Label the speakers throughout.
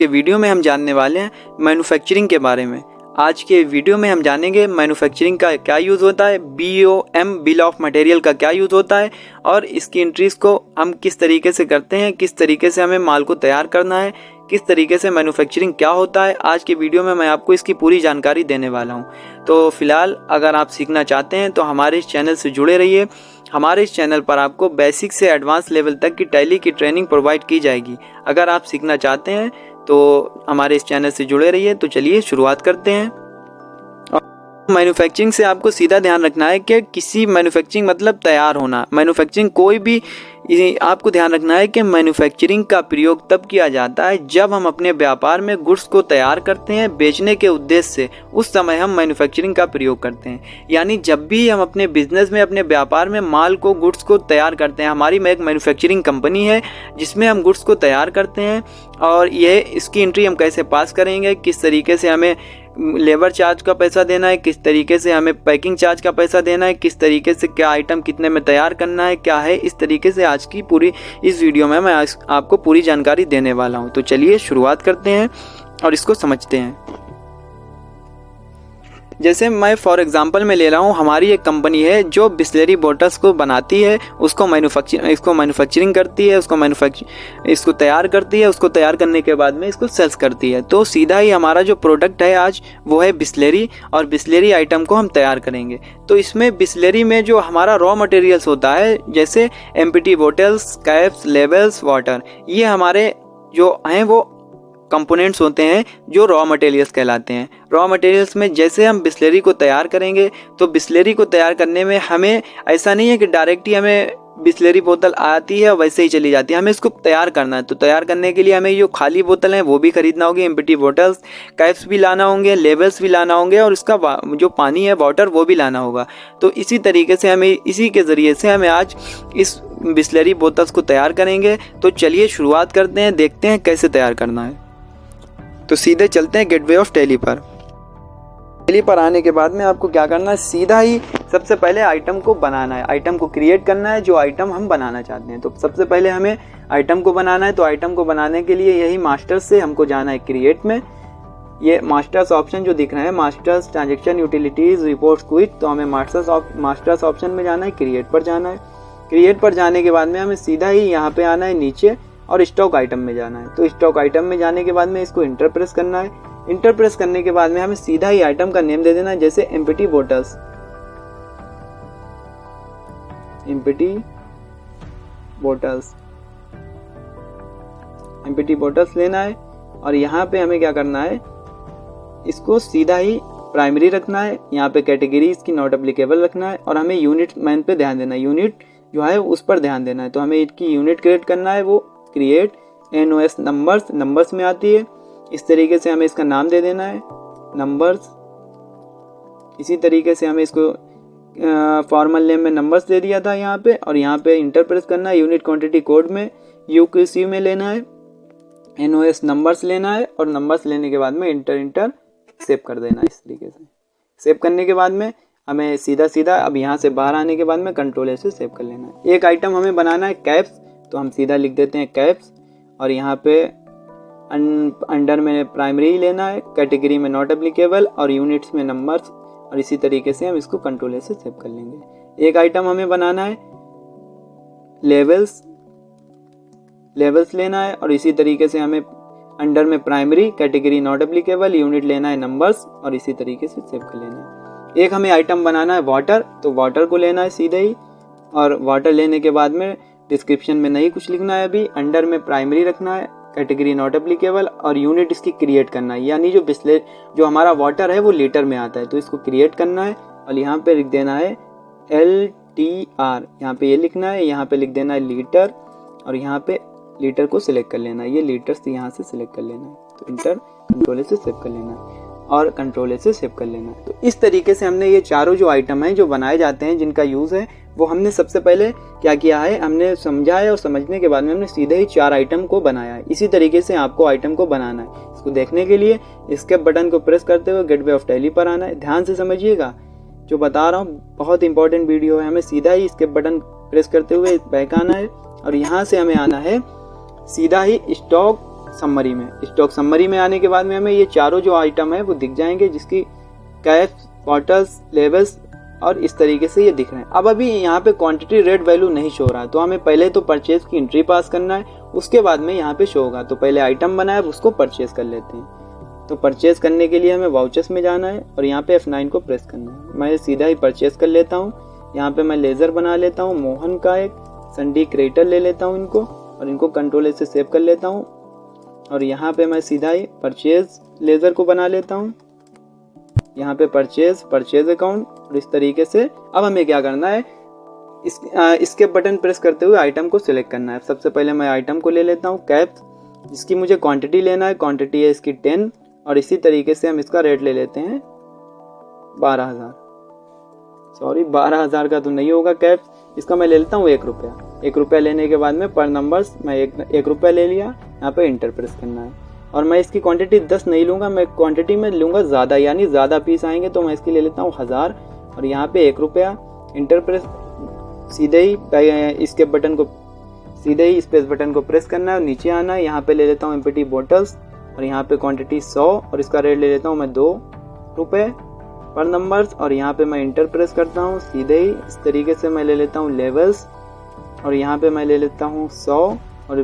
Speaker 1: के वीडियो में हम जानने वाले हैं मैन्युफैक्चरिंग के बारे में। आज के वीडियो में हम जानेंगे मैन्युफैक्चरिंग का क्या यूज़ होता है, BOM बिल ऑफ मटेरियल का क्या यूज़ होता है और इसकी एंट्रीज़ को हम किस तरीके से करते हैं, किस तरीके से हमें माल को तैयार करना है, किस तरीके से मैन्युफैक्चरिंग क्या होता है। आज के वीडियो में मैं आपको इसकी पूरी जानकारी देने वाला हूं। तो फिलहाल अगर आप सीखना चाहते हैं तो हमारे इस चैनल से जुड़े रहिए। हमारे इस चैनल पर आपको बेसिक से एडवांस लेवल तक की टैली की ट्रेनिंग प्रोवाइड की जाएगी। अगर आप सीखना चाहते हैं तो हमारे इस चैनल से जुड़े रहिए। तो चलिए शुरुआत करते हैं। मैन्युफैक्चरिंग से आपको सीधा ध्यान रखना है कि किसी मैन्युफैक्चरिंग मतलब तैयार होना। मैन्युफैक्चरिंग कोई भी आपको ध्यान रखना है कि मैन्युफैक्चरिंग का प्रयोग तब किया जाता है जब हम अपने व्यापार में गुड्स को तैयार करते हैं बेचने के उद्देश्य से, उस समय हम मैन्युफैक्चरिंग का प्रयोग करते हैं। यानी जब भी हम अपने बिजनेस में, अपने व्यापार में माल को, गुड्स को तैयार करते हैं, हमारी एक मैन्युफैक्चरिंग कंपनी है जिसमें हम गुड्स को तैयार करते हैं और इसकी एंट्री हम कैसे पास करेंगे, किस तरीके से हमें लेबर चार्ज का पैसा देना है, किस तरीके से हमें पैकिंग चार्ज का पैसा देना है, किस तरीके से क्या आइटम कितने में तैयार करना है, क्या है, इस तरीके से आज की पूरी इस वीडियो में मैं आपको पूरी जानकारी देने वाला हूं। तो चलिए शुरुआत करते हैं और इसको समझते हैं। जैसे मैं फॉर एग्जांपल में ले रहा हूँ, हमारी एक कंपनी है जो बिस्लेरी बोटल्स को बनाती है, इसको मैन्युफैक्चरिंग करती है, इसको तैयार करती है, उसको तैयार करने के बाद में इसको सेल्स करती है। तो सीधा ही हमारा जो प्रोडक्ट है आज वो है बिस्लेरी, और बिस्लेरी आइटम को हम तैयार करेंगे। तो इसमें बिस्लेरी में जो हमारा रॉ मटेरियल्स होता है, जैसे empty bottles, caps, labels, water, ये हमारे जो हैं वो कंपोनेंट्स होते हैं जो रॉ मटेरियल्स कहलाते हैं। रॉ मटेरियल्स में जैसे हम बिस्लेरी को तैयार करेंगे तो बिस्लेरी को तैयार करने में हमें ऐसा नहीं है कि डायरेक्ट ही हमें बिस्लेरी बोतल आती है वैसे ही चली जाती है, हमें इसको तैयार करना है। तो तैयार करने के लिए हमें जो खाली बोतल है वो भी खरीदना होगी, एम्प्टी बोटल्स, कैप्स भी लाना होंगे, लेबल्स भी लाना होंगे और इसका जो पानी है, वाटर, वो भी लाना होगा। तो इसी तरीके से हमें, इसी के ज़रिए से हमें आज इस बिस्लेरी बोतल्स को तैयार करेंगे। तो चलिए शुरुआत करते हैं, देखते हैं कैसे तैयार करना है। तो सीधे चलते हैं गेटवे ऑफ टैली पर। टैली पर आने के बाद में आपको क्या करना है, सीधा ही सबसे पहले आइटम को बनाना है, आइटम को क्रिएट करना है जो आइटम हम बनाना चाहते हैं। तो सबसे पहले हमें आइटम को बनाना है। तो आइटम को बनाने के लिए यही मास्टर्स से हमको जाना है क्रिएट में। ये मास्टर्स ऑप्शन जो दिख रहा है, masters, transaction, utilities, report, quit, तो हमें मास्टर्स ऑप्शन में जाना है, क्रिएट पर जाना है। क्रिएट पर जाने के बाद में हमें सीधा ही यहाँ पे आना है नीचे और स्टॉक आइटम में जाना है। तो स्टॉक आइटम में जाने के बाद में इसको इंटर प्रेस करना है। इंटर प्रेस करने के बाद में हमें सीधा ही आइटम का नेम दे देना है, जैसे एम्प्टी बोटल्स, एम्प्टी बोटल्स लेना है। और यहाँ पे हमें क्या करना है, इसको सीधा ही प्राइमरी रखना है। यहाँ पे कैटेगरी इसकी नॉट एप्लीकेबल रखना है और हमें यूनिट मैन पे ध्यान देना है, यूनिट जो है उस पर ध्यान देना है। तो हमें इसकी यूनिट क्रिएट करना है, वो क्रिएट NOS नंबर्स में आती है। इस तरीके से हमें इसका नाम दे देना है, नंबर्स। इसी तरीके से हमें इसको फॉर्मल नेम में नंबर्स दे दिया था यहाँ पे, और यहाँ पे इंटर प्रेस करना है। यूनिट क्वांटिटी कोड में UQC में लेना है, NOS नंबर्स लेना है और नंबर्स लेने के बाद में इंटर सेव कर देना है। इस तरीके से सेव करने के बाद में हमें सीधा अब यहाँ से बाहर आने के बाद में कंट्रोल से सेव कर लेना है। एक आइटम हमें बनाना है कैप्स, तो हम सीधा लिख देते हैं कैप्स, और यहाँ पे अंडर में प्राइमरी लेना है, कैटेगरी में नॉट एप्लीकेबल और यूनिट्स में नंबर्स, और इसी तरीके से हम इसको कंट्रोल से सेव कर लेंगे। एक आइटम हमें बनाना है लेबल्स लेना है, और इसी तरीके से हमें अंडर में primary, category not applicable, unit लेना है नंबर्स, और इसी तरीके से सेव कर लेना है। एक हमें आइटम बनाना है वाटर, तो वाटर को लेना है सीधे ही, और वाटर लेने के बाद में डिस्क्रिप्शन में नहीं कुछ लिखना है अभी, अंडर में प्राइमरी रखना है, कैटेगरी नॉट एप्लीकेबल और यूनिट इसकी क्रिएट करना है। यानी जो हमारा वाटर है वो लीटर में आता है, तो इसको क्रिएट करना है और यहाँ पे लिख देना है LTR, यहाँ पे ये लिखना है, यहाँ पे लिख देना है लीटर, और यहाँ पे लीटर को सिलेक्ट कर लेना है, ये लीटर से यहाँ से सिलेक्ट कर लेना है। तो इंटर कंट्रोल से सेव कर लेना है और कंट्रोल से सेव कर लेना है। तो इस तरीके से हमने ये चारों जो आइटम हैं जो बनाए जाते हैं, जिनका यूज़ है, वो हमने सबसे पहले क्या किया है, हमने समझा है और समझने के बाद में हमने सीधे ही 4 आइटम को बनाया है। इसी तरीके से आपको आइटम को बनाना है। इसको देखने के लिए एस्केप बटन को प्रेस करते हुए गेटवे ऑफ टैली पर आना है। ध्यान से समझिएगा, जो बता रहा हूँ बहुत इंपॉर्टेंट वीडियो है। हमें सीधा ही एस्केप बटन प्रेस करते हुए बैक आना है और यहाँ से हमें आना है सीधा ही स्टॉक समरी में। स्टॉक समरी में आने के बाद में हमें ये चारों जो आइटम है वो दिख जाएंगे, जिसकी कैप्स, बॉटल्स, लेबल्स और इस तरीके से ये दिख रहे हैं। अब अभी यहाँ पे क्वांटिटी रेट वैल्यू नहीं शो रहा है, तो हमें पहले तो परचेज की एंट्री पास करना है, उसके बाद में यहाँ पे शो होगा। तो पहले आइटम बनाए, उसको परचेज कर लेते हैं। तो परचेज करने के लिए हमें वाउचर्स में जाना है और यहाँ पे F9 को प्रेस करना है। मैं सीधा ही परचेज कर लेता हूँ। यहाँ पे मैं लेज़र बना लेता हूँ, मोहन का एक संडी क्रिएटर ले लेता हूँ इनको, और इनको कंट्रोल से सेव कर लेता हूँ। और यहाँ पे मैं सीधा ही परचेज लेज़र को बना लेता हूँ। यहाँ पे परचेज अकाउंट, और इस तरीके से अब हमें क्या करना है, इसके बटन प्रेस करते हुए आइटम को सिलेक्ट करना है। सबसे पहले मैं आइटम को ले लेता हूँ कैप्स, जिसकी मुझे क्वांटिटी लेना है। क्वांटिटी है इसकी 10, और इसी तरीके से हम इसका रेट ले लेते हैं 12,000। सॉरी, 12,000 का तो नहीं होगा कैप्स, इसका मैं ले लेता हूँ 1 रुपया। 1 रुपया लेने के बाद में पर नंबर्स मैं 1 रुपया ले लिया। यहाँ पे इंटर प्रेस करना है, और मैं इसकी क्वांटिटी 10 नहीं लूँगा, मैं क्वांटिटी में लूँगा ज़्यादा, यानी ज़्यादा पीस आएंगे, तो मैं इसकी ले लेता हूँ 1000। और यहाँ पे 1 रुपया, इंटर प्रेस, सीधे ही इसके बटन को, सीधे ही स्पेस बटन को प्रेस करना है और नीचे आना है। यहाँ पे ले लेता हूँ एम्प्टी बॉटल्स, और यहाँ पे क्वांटिटी 100, और इसका रेट ले लेता हूँ मैं 2 रुपये पर नंबर्स। और यहाँ पे मैं इंटर प्रेस करता हूँ। सीधे ही इस तरीके से मैं ले लेता हूँ लेवल्स, और यहाँ पे मैं ले लेता हूँ 100 और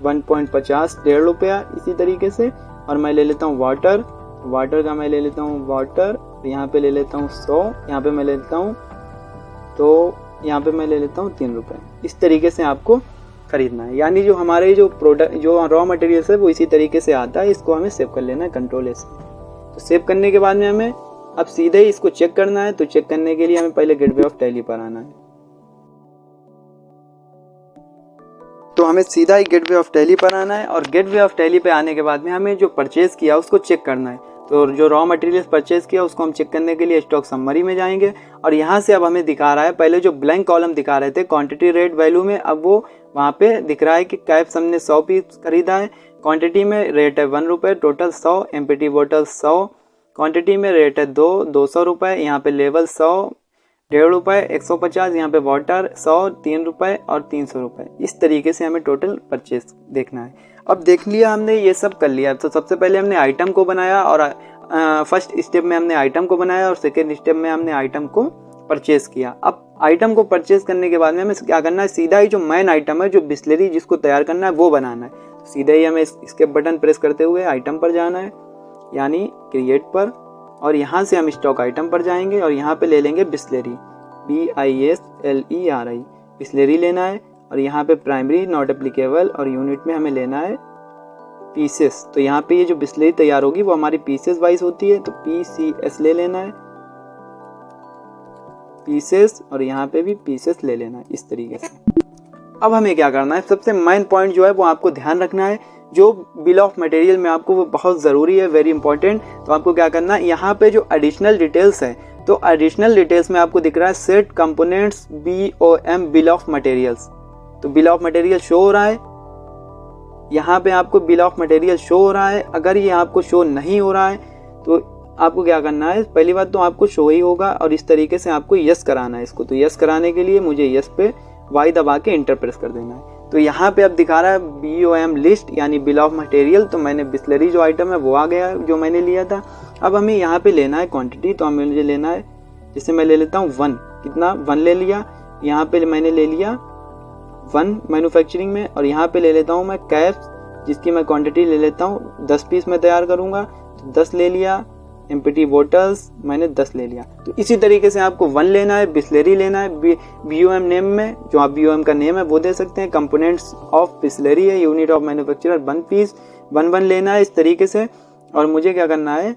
Speaker 1: 1.50 1.5 रुपया इसी तरीके से। और मैं ले लेता हूँ वाटर का मैं ले लेता हूँ वाटर, यहाँ पे ले लेता हूँ 100, यहाँ पे मैं ले लेता हूँ, तो यहाँ पे मैं ले लेता हूँ 3 रुपये। इस तरीके से आपको खरीदना है, यानी जो हमारे जो प्रोडक्ट, जो रॉ मटेरियल्स है वो इसी तरीके से आता है। इसको हमें सेव कर लेना है कंट्रोल से। तो सेव करने के बाद में हमें अब सीधे ही इसको चेक करना है। तो चेक करने के लिए हमें पहले गेटवे ऑफ टैली पर आना है। तो हमें सीधा ही गेटवे ऑफ टैली पर आना है, और गेटवे ऑफ टैली पे आने के बाद में हमें जो परचेज किया उसको चेक करना है। तो जो रॉ मटेरियल्स परचेज किया उसको हम चेक करने के लिए स्टॉक समरी में जाएंगे, और यहाँ से अब हमें दिखा रहा है, पहले जो ब्लैंक कॉलम दिखा रहे थे क्वांटिटी रेट वैल्यू में, अब वो वहाँ पे दिख रहा है कि कैप्स हमने 100 पीस खरीदा है, क्वांटिटी में रेट है 1 रुपये, टोटल 100, एम्प्टी बॉटल 100, क्वांटिटी में रेट है 200 रुपये, यहाँ पे लेवल 100 1.5 रुपये, 150, यहाँ पे वाटर 100 3 रुपये और 300 रुपये। इस तरीके से हमें टोटल परचेज देखना है। अब देख लिया हमने, ये सब कर लिया। तो सबसे पहले हमने आइटम को बनाया, और फर्स्ट स्टेप में हमने आइटम को बनाया, और सेकेंड स्टेप में हमने आइटम को परचेज किया। अब आइटम को परचेज करने के बाद में हमें क्या करना है, सीधा ही जो मेन आइटम है, जो बिस्लरी जिसको तैयार करना है वो बनाना है। तो सीधा ही हमें इसके बटन प्रेस करते हुए आइटम पर जाना है, यानी क्रिएट पर, और यहाँ से हम स्टॉक आइटम पर जाएंगे और यहाँ पे ले लेंगे बिस्लरी, BISLERI बिस्लरी लेना है। और यहाँ पे प्राइमरी नॉट एप्लीकेबल, और यूनिट में हमें लेना है पीसेस। तो यहाँ पे ये जो बिस्लरी तैयार होगी वो हमारी पीसेस वाइज होती है, तो PCS ले लेना है पीसेस, और यहाँ पे भी पीसेस ले लेना है इस तरीके से। अब हमें क्या करना है, सबसे मेन पॉइंट जो है वो आपको ध्यान रखना है, जो बिल ऑफ मटेरियल में आपको वो बहुत ज़रूरी है, वेरी इंपॉर्टेंट। तो आपको क्या करना है, यहाँ पे जो एडिशनल डिटेल्स है, तो एडिशनल डिटेल्स में आपको दिख रहा है set components BOM bill of materials. तो बिल ऑफ मटेरियल शो हो रहा है, यहाँ पे आपको बिल ऑफ मटेरियल शो हो रहा है। अगर ये आपको शो नहीं हो रहा है तो आपको क्या करना है, पहली बात तो आपको शो ही होगा, और इस तरीके से आपको यस कराना है इसको। तो यस कराने के लिए मुझे यस पे वाई दबा के इंटर प्रेस कर देना है। तो यहाँ पे अब दिखा रहा है BOM लिस्ट, यानी बिल ऑफ मटेरियल। तो मैंने बिस्लरी जो आइटम है वो आ गया जो मैंने लिया था। अब हमें यहाँ पे लेना है क्वांटिटी, तो हमें मुझे लेना है, जैसे मैं ले लेता हूँ 1, कितना 1 ले लिया, यहाँ पे मैंने ले लिया 1 मैन्युफैक्चरिंग में। और यहाँ पे ले लेता हूँ मैं कैप्स, जिसकी मैं क्वांटिटी ले लेता हूँ 10 पीस में तैयार करूँगा, तो 10 ले लिया। एम्प्टी बॉटल्स मैंने 10 ले लिया। तो इसी तरीके से आपको 1 लेना है, बिस्लरी लेना है, BOM नेम में जो आप BOM का नेम है वो दे सकते हैं, कंपोनेंट्स ऑफ बिस्लरी है, यूनिट ऑफ मैन्युफैक्चरर 1 पीस 1 लेना है इस तरीके से। और मुझे क्या करना है,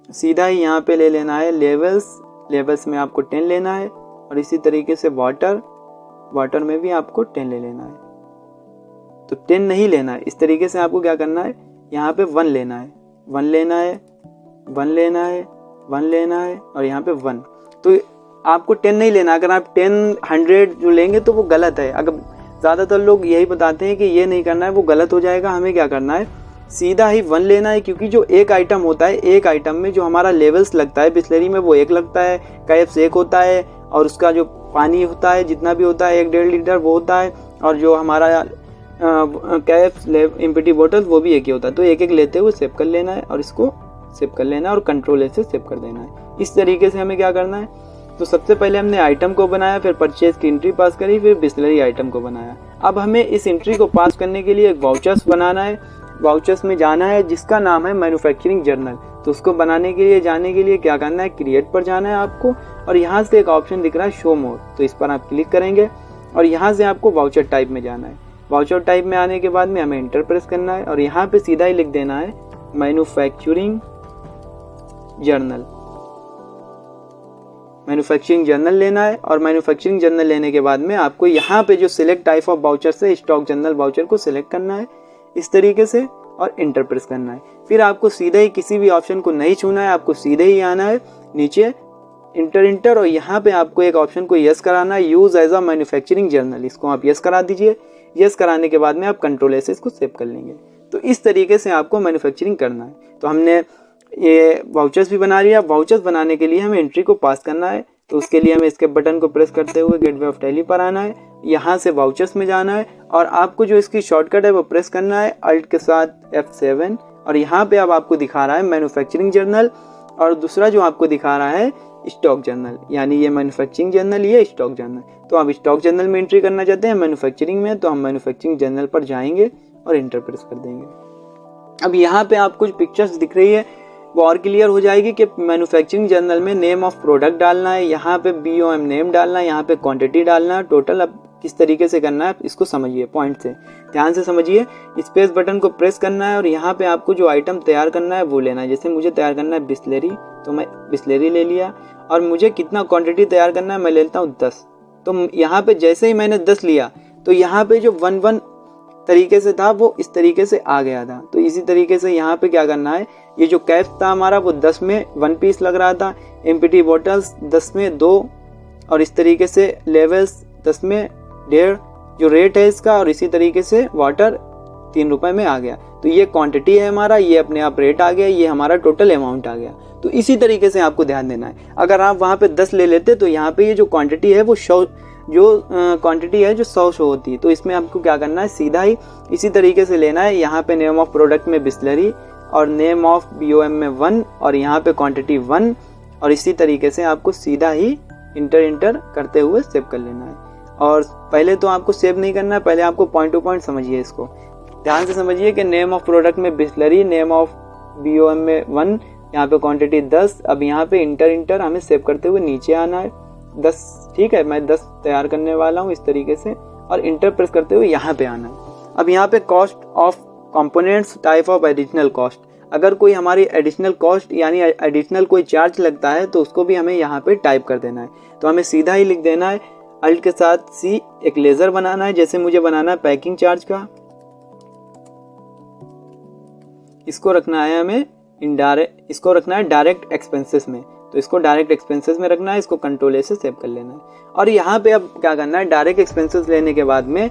Speaker 1: सीधा ही यहाँ पे ले लेना है लेवल्स में आपको 10 लेना है, और इसी तरीके से वाटर में भी आपको 10 ले लेना है। तो 10 नहीं लेना है, इस तरीके से आपको क्या करना है, यहाँ पे 1 लेना है, 1 लेना है, 1 लेना है, 1 लेना है, और यहाँ पे 1। तो आपको 10 नहीं लेना। अगर आप 10 100 जो लेंगे तो वो गलत है। अगर ज़्यादातर लोग यही बताते हैं कि ये नहीं करना है, वो गलत हो जाएगा। हमें क्या करना है, सीधा ही 1 लेना है, क्योंकि जो एक आइटम होता है, एक आइटम में जो हमारा लेवल्स लगता है बिस्लरी में वो 1 लगता है, कैप्स 1 होता है, और उसका जो पानी होता है जितना भी होता है 1-1.5 लीटर वो होता है, और जो हमारा कैप्स एम्प्टी बॉटल वो भी एक ही होता है। तो एक एक लेते हुए सेव कर लेना है और इसको सेव कर लेना है और कंट्रोल ए से सेव कर देना है। इस तरीके से हमें क्या करना है, तो सबसे पहले हमने आइटम को बनाया, फिर परचेज की एंट्री पास करी, फिर बिस्लरी आइटम को बनाया। अब हमें इस एंट्री को पास करने के लिए एक वाउचर्स बनाना है। वाउचर्स में जाना है जिसका नाम है मैन्युफैक्चरिंग जर्नल। तो उसको बनाने के लिए जाने के लिए क्या करना है, क्रिएट पर जाना है आपको और यहाँ से एक ऑप्शन दिख रहा है शो मोर, तो इस पर आप क्लिक करेंगे और यहाँ से आपको वाउचर टाइप में जाना है। वाउचर टाइप में आने के बाद में हमें इंटर प्रेस करना है और यहाँ पे सीधा ही लिख देना है मैन्युफैक्चरिंग जर्नल। मैन्युफैक्चरिंग जर्नल लेना है और मैन्युफैक्चरिंग जर्नल लेने के बाद में आपको यहाँ पे जो सिलेक्ट टाइप ऑफ वाउचर से स्टॉक जर्नल वाउचर को सिलेक्ट करना है इस तरीके से और इंटर प्रेस करना है। फिर आपको सीधे ही किसी भी ऑप्शन को नहीं छूना है, आपको सीधे ही आना है नीचे इंटर और यहाँ पे आपको एक ऑप्शन को यस कराना है, use as a manufacturing journal. इसको आप यस करा दीजिए। यस कराने के बाद में आप कंट्रोल ए से इसको सेव कर लेंगे। तो इस तरीके से आपको मैन्युफैक्चरिंग करना है। तो हमने ये वाउचर्स भी बना लिया। वाउचर्स बनाने के लिए हमें एंट्री को पास करना है, तो उसके लिए हमें इसके बटन को प्रेस करते हुए गेटवे ऑफ टैली पर आना है, यहाँ से वाउचर्स में जाना है और आपको जो इसकी शॉर्टकट है वो प्रेस करना है अल्ट के साथ F7 और यहाँ पे अब आपको दिखा रहा है मैन्युफैक्चरिंग जर्नल और दूसरा जो आपको दिखा रहा है स्टॉक जर्नल, यानी ये मैन्युफैक्चरिंग जर्नल, ये स्टॉक जर्नल। तो आप स्टॉक जर्नल में एंट्री करना चाहते हैं मैन्युफैक्चरिंग में, तो हम मैन्युफैक्चरिंग जर्नल पर जाएंगे और इंटर प्रेस कर देंगे। अब यहाँ पे आपको कुछ पिक्चर्स दिख रही है वो और क्लियर हो जाएगी कि मैन्युफैक्चरिंग जर्नल में नेम ऑफ प्रोडक्ट डालना है, यहाँ पे BOM नेम डालना है, यहाँ पे क्वांटिटी डालना है, टोटल। अब किस तरीके से करना है इसको समझिए, पॉइंट से ध्यान से समझिए। स्पेस बटन को प्रेस करना है और यहाँ पे आपको जो आइटम तैयार करना है वो लेना है। जैसे मुझे तैयार करना है बिस्लरी, तो मैं बिस्लरी ले लिया और मुझे कितना क्वांटिटी तैयार करना है मैं ले लेता हूँ 10। तो यहाँ पे जैसे ही मैंने 10 लिया तो यहाँ पे जो 1-1 तरीके से था वो इस तरीके से आ गया था। तो इसी तरीके से यहाँ पे क्या करना है, ये जो कैप्स था हमारा वो 10 में 1 पीस लग रहा था, एम्प्टी बॉटल्स 10 में 2 और इस तरीके से लेवल्स 10 में 1.5 जो रेट है इसका, और इसी तरीके से वाटर 3 रुपए में आ गया। तो ये क्वांटिटी है हमारा, ये अपने आप रेट आ गया, ये हमारा टोटल अमाउंट आ गया। तो इसी तरीके से आपको ध्यान देना है। अगर आप वहाँ पे 10 ले लेते तो यहाँ पे ये जो क्वांटिटी है वो क्वांटिटी है जो 100 शो होती है। तो इसमें आपको क्या करना है, सीधा ही इसी तरीके से लेना है। यहाँ पे नेम ऑफ प्रोडक्ट में बिस्लरी और नेम ऑफ BOM में 1 और यहाँ पे क्वांटिटी 1 और इसी तरीके से आपको सीधा ही इंटर करते हुए सेव कर लेना है। और पहले तो आपको सेव नहीं करना है, पहले आपको पॉइंट टू पॉइंट समझिए इसको, ध्यान से समझिए कि नेम ऑफ प्रोडक्ट में बिस्लरी, नेम ऑफ BOM में 1, यहाँ पे क्वांटिटी 10। अब यहाँ पे इंटर हमें सेव करते हुए नीचे आना है 10, ठीक है। मैं 10 तैयार करने वाला हूँ इस तरीके से और इंटर प्रेस करते हुए यहाँ पे आना है। अब यहाँ पे cost of components type of additional cost, अगर कोई हमारी एडिशनल कॉस्ट यानी एडिशनल कोई चार्ज लगता है तो उसको भी हमें यहाँ पे टाइप कर देना है। तो हमें सीधा ही लिख देना है अल्ट के साथ C, एक लेजर बनाना है। जैसे मुझे बनाना है पैकिंग चार्ज का, इसको रखना है हमें इनडायरेक्ट, इसको रखना है डायरेक्ट एक्सपेंसेस में, तो इसको डायरेक्ट एक्सपेंसेस में रखना है। इसको कंट्रोल ए से सेव कर लेना है। और यहाँ पे अब क्या करना है, डायरेक्ट एक्सपेंसेस लेने के बाद में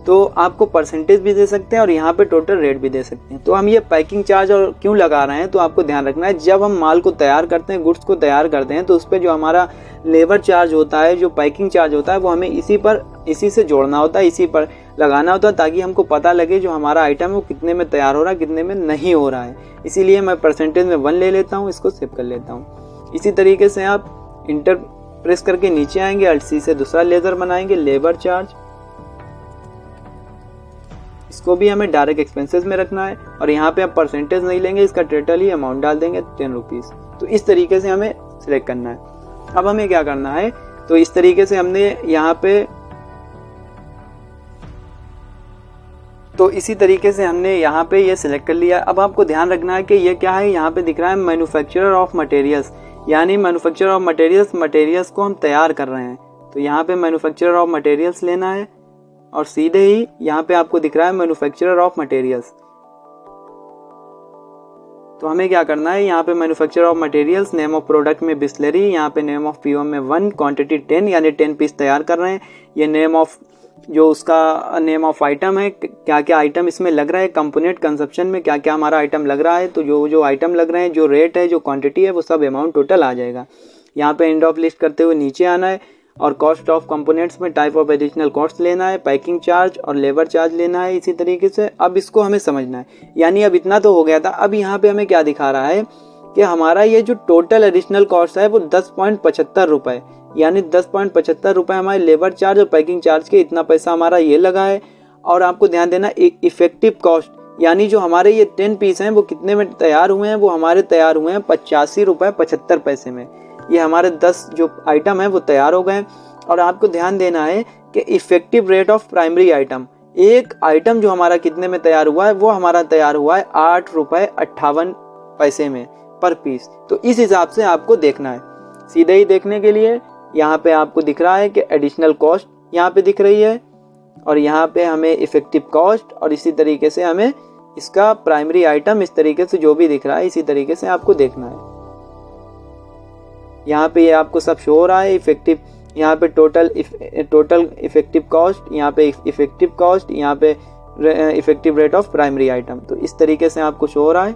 Speaker 1: तो आपको परसेंटेज भी दे सकते हैं और यहाँ पे टोटल रेट भी दे सकते हैं। तो हम ये पैकिंग चार्ज और क्यों लगा रहे हैं, तो आपको ध्यान रखना है जब हम माल को तैयार करते हैं, गुड्स को तैयार करते हैं, तो उस पर जो हमारा लेबर चार्ज होता है, जो पैकिंग चार्ज होता है, वो हमें इसी से जोड़ना होता है, इसी पर लगाना होता है, ताकि हमको पता लगे जो हमारा आइटम है वो कितने में तैयार हो रहा है, कितने में नहीं हो रहा है। इसीलिए मैं परसेंटेज में 1 ले लेता हूँ, इसको सेव कर लेता हूँ। इसी तरीके से आप इंटर प्रेस करके नीचे आएंगे, अल्ट C से दूसरा लेजर बनाएंगे लेबर चार्ज, इसको भी हमें डायरेक्ट एक्सपेंसेस में रखना है और यहाँ पे आप परसेंटेज नहीं लेंगे, इसका टोटल ही अमाउंट डाल देंगे 10 रुपीज़। तो इस तरीके से हमें सिलेक्ट करना है। अब हमें क्या करना है, तो इस तरीके से हमने यहाँ पे, तो इसी तरीके से हमने यहाँ पे ये सिलेक्ट कर लिया। अब आपको ध्यान रखना है कि ये क्या है, यहाँ पे दिख रहा है मैन्युफैक्चरर ऑफ मटेरियल्स, यानी मैन्युफैक्चरर ऑफ मटेरियल्स को हम तैयार कर रहे हैं। तो यहाँ पे मैन्युफैक्चरर ऑफ मटेरियल्स लेना है और सीधे ही यहाँ पे आपको दिख रहा है मैन्युफैक्चरर ऑफ मटेरियल्स। तो हमें क्या करना है, यहाँ पे manufacturer of materials, name of product में बिस्लरी, यहाँ पे नेम ऑफ BOM में 1, क्वांटिटी 10 यानी 10 पीस तैयार कर रहे हैं। ये नेम ऑफ जो उसका नेम ऑफ आइटम है, क्या क्या आइटम इसमें लग रहा है, कंपोनेंट कंजप्शन में क्या क्या हमारा आइटम लग रहा है। तो जो आइटम लग रहे हैं, जो रेट है, जो क्वांटिटी है, वो सब अमाउंट टोटल आ जाएगा। यहाँ पे एंड ऑफ लिस्ट करते हुए नीचे आना है और कॉस्ट ऑफ कंपोनेंट्स में टाइप ऑफ एडिशनल कॉस्ट लेना है, पैकिंग चार्ज और लेबर चार्ज लेना है। इसी तरीके से अब इसको हमें समझना है। यानी अब इतना तो हो गया था। अब यहाँ पे हमें क्या दिखा रहा है कि हमारा ये जो टोटल एडिशनल कॉस्ट है वो 10.75 रुपये, यानी 10.75 रुपये हमारे लेबर चार्ज और पैकिंग चार्ज के, इतना पैसा हमारा ये लगा है। और आपको ध्यान देना इफेक्टिव कॉस्ट, यानी जो हमारे ये 10 पीस हैं वो कितने में तैयार हुए हैं, वो हमारे तैयार हुए हैं 85 रुपये 75 पैसे में। ये हमारे 10 जो आइटम है वो तैयार हो गए। और आपको ध्यान देना है कि effective rate of primary item, एक आइटम जो हमारा कितने में तैयार हुआ है, वो हमारा तैयार हुआ है 8 रुपये 58 पैसे में पर पीस। तो इस हिसाब से आपको देखना है। सीधे ही देखने के लिए यहाँ पे आपको दिख रहा है कि एडिशनल कॉस्ट यहाँ पे दिख रही है, और यहाँ पे हमें इफेक्टिव कॉस्ट, और इसी तरीके से हमें इसका प्राइमरी आइटम इस तरीके से जो भी दिख रहा है इसी तरीके से आपको देखना है। यहाँ पे ये आपको सब शो हो रहा है। इफेक्टिव, यहाँ पे टोटल इफेक्टिव कॉस्ट, यहाँ पे इफेक्टिव कॉस्ट, यहाँ पे effective rate of primary item. तो इस तरीके से आपको शो हो रहा है।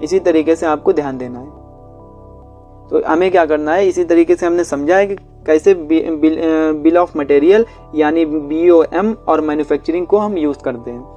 Speaker 1: इसी तरीके से आपको ध्यान देना है। तो हमें क्या करना है, इसी तरीके से हमने समझा है कि कैसे बिल ऑफ मटेरियल यानी BOM और मैन्युफैक्चरिंग को हम यूज़ करते हैं।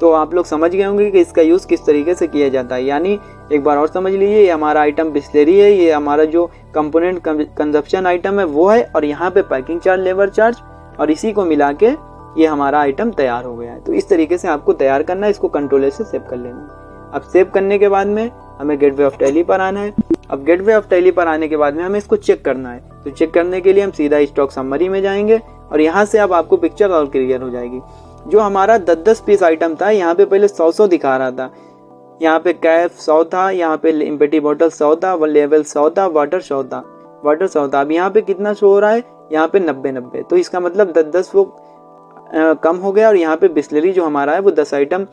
Speaker 1: तो आप लोग समझ गए होंगे कि इसका यूज़ किस तरीके से किया जाता है। यानी एक बार और समझ लीजिए, ये हमारा आइटम बिस्लेरी है, ये हमारा जो कंपोनेंट कंजप्शन आइटम है वो है, और यहाँ पे पैकिंग चार्ज, लेबर चार्ज, और इसी को मिला के ये हमारा आइटम तैयार हो गया है। तो इस तरीके से आपको तैयार करना है। इसको कंट्रोलर से सेव कर लेना है। अब सेव करने के बाद में हमें गेटवे ऑफ टैली पर आना है। अब गेटवे ऑफ टैली पर आने के बाद में हमें इसको चेक करना है। तो चेक करने के लिए हम सीधा स्टॉक समरी में जाएंगे, और यहाँ से अब आपको पिक्चर और क्लियर हो जाएगी। जो हमारा 10-10 पीस आइटम था, यहाँ पे पहले 100 दिखा रहा था। यहाँ पे कैप 100 था, यहाँ पे एम्प्टी बॉटल 100 था, लेवल 100 था, वाटर 100 था। अब यहाँ पे कितना शो हो रहा है, यहाँ पे 90। तो इसका मतलब 10-10 वो कम हो गया, और यहाँ पे बिस्लरी जो हमारा है वो 10 आइटम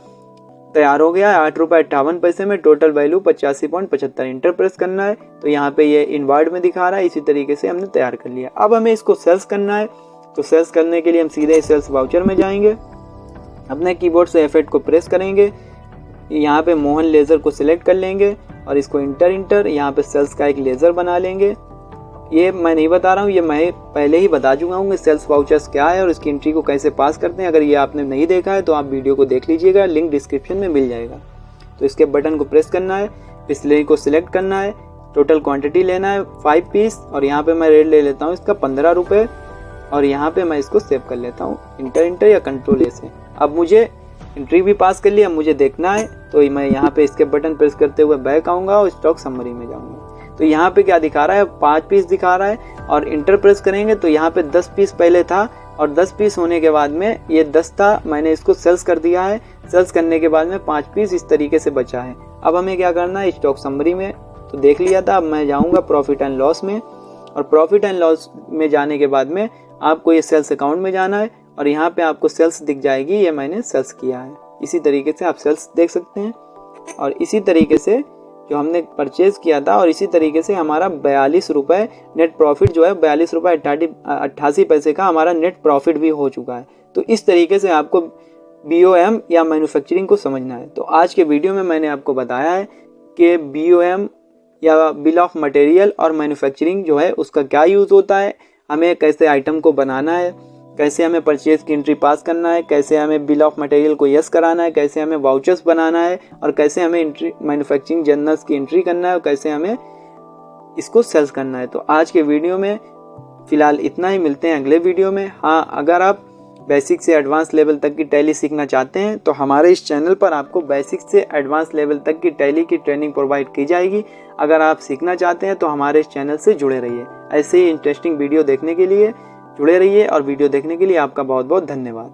Speaker 1: तैयार हो गया है 8 रुपये 58 पैसे में। Total value 85.75। इंटर प्रेस करना है तो यहाँ पे ये इनवर्ड में दिखा रहा है। इसी तरीके से हमने तैयार कर लिया। अब हमें इसको सेल्स करना है। तो सेल्स करने के लिए हम सीधे सेल्स वाउचर में जाएंगे, अपने कीबोर्ड से F8 को प्रेस करेंगे, यहाँ पे मोहन लेज़र को सिलेक्ट कर लेंगे और इसको इंटर यहाँ पे सेल्स का एक लेज़र बना लेंगे। ये मैं नहीं बता रहा हूँ, ये मैं पहले ही बता चुका हूँ कि सेल्स वाउचर्स क्या है और इसकी एंट्री को कैसे पास करते हैं। अगर ये आपने नहीं देखा है तो आप वीडियो को देख लीजिएगा, लिंक डिस्क्रिप्शन में मिल जाएगा। तो इसके बटन को प्रेस करना है, बिस्लेरी को सिलेक्ट करना है, टोटल क्वांटिटी लेना है 5 पीस, और यहाँ पे मैं रेट ले लेता हूँ इसका 15 रुपये, और यहाँ पे मैं इसको सेव कर लेता हूँ इंटर या कंट्रोल ए से। अब मुझे एंट्री भी पास कर लिया, मुझे देखना है तो मैं यहाँ पे इसके बटन प्रेस करते हुए बैक आऊँगा और स्टॉक समरी में जाऊँगा। तो यहाँ पे क्या दिखा रहा है, 5 पीस दिखा रहा है, और इंटर प्रेस करेंगे तो यहाँ पे 10 पीस पहले था, और 10 पीस होने के बाद में ये 10 था, मैंने इसको सेल्स कर दिया है। सेल्स करने के बाद में 5 पीस इस तरीके से बचा है। अब हमें क्या करना है, स्टॉक समरी में तो देख लिया था, अब मैं जाऊँगा प्रॉफिट एंड लॉस में, और प्रॉफिट एंड लॉस में जाने के बाद में आपको ये सेल्स अकाउंट में जाना है, और यहाँ पे आपको सेल्स दिख जाएगी, ये मैंने सेल्स किया है। इसी तरीके से आप सेल्स देख सकते हैं, और इसी तरीके से जो हमने परचेज किया था, और इसी तरीके से हमारा 42 रुपये नेट प्रॉफिट जो है 42 रुपये 88 पैसे का हमारा नेट प्रॉफिट भी हो चुका है। तो इस तरीके से आपको BOM या मैन्युफैक्चरिंग को समझना है। तो आज के वीडियो में मैंने आपको बताया है कि BOM या बिल ऑफ मटेरियल और मैन्युफैक्चरिंग जो है उसका क्या यूज़ होता है, हमें कैसे आइटम को बनाना है, कैसे हमें परचेज की एंट्री पास करना है, कैसे हमें बिल ऑफ मटेरियल को यस कराना है, कैसे हमें वाउचर्स बनाना है, और कैसे हमें एंट्री मैन्युफैक्चरिंग जर्नल्स की एंट्री करना है, और कैसे हमें इसको सेल्स करना है। तो आज के वीडियो में फ़िलहाल इतना ही, मिलते हैं अगले वीडियो में। हाँ, अगर आप बेसिक से एडवांस लेवल तक की टैली सीखना चाहते हैं तो हमारे इस चैनल पर आपको बेसिक से एडवांस लेवल तक की टैली की ट्रेनिंग प्रोवाइड की जाएगी। अगर आप सीखना चाहते हैं तो हमारे इस चैनल से जुड़े रहिए। ऐसे ही इंटरेस्टिंग वीडियो देखने के लिए जुड़े रहिए, और वीडियो देखने के लिए आपका बहुत बहुत धन्यवाद।